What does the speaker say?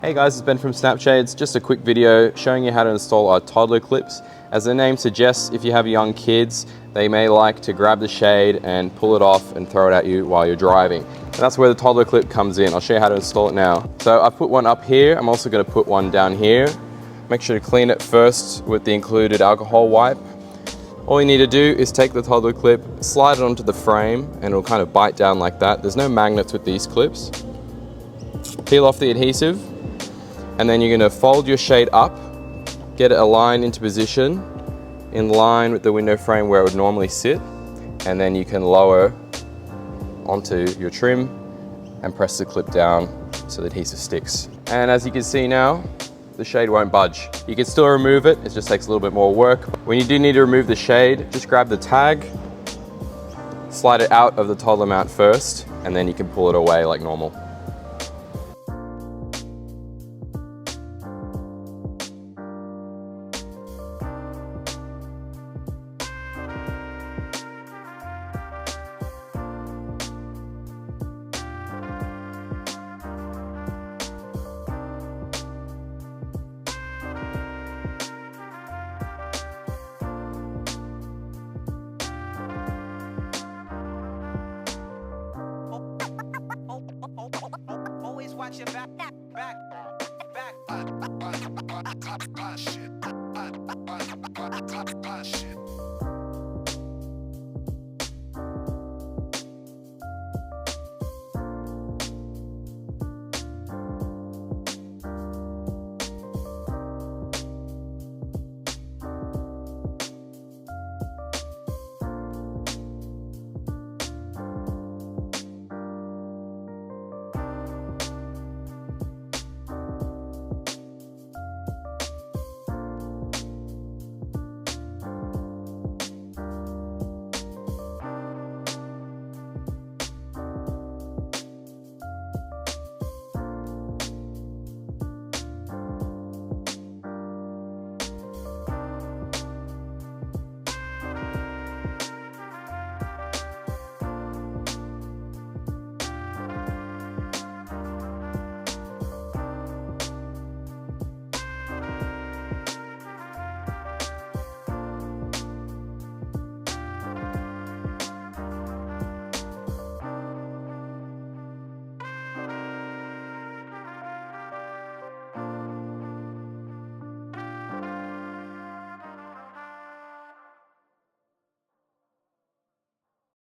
Hey guys, it's Ben from Snapshades. Just a quick video showing you how to install our toddler clips. As the name suggests, if you have young kids, they may like to grab the shade and pull it off and throw it at you while you're driving. And that's where the toddler clip comes in. I'll show you how to install it now. So I've put one up here. I'm also going to put one down here. Make sure to clean it first with the included alcohol wipe. All you need to do is take the toddler clip, slide it onto the frame, and it'll kind of bite down like that. There's no magnets with these clips. Peel off the adhesive. And then you're going to fold your shade up, get it aligned into position in line with the window frame where it would normally sit, and then you can lower onto your trim and press the clip down so the adhesive sticks. And as you can see now, the shade won't budge. You can still remove it, it just takes a little bit more work. When you do need to remove the shade, just grab the tag, slide it out of the toddler mount first, and then you can pull it away like normal. Always watch your back. Shit.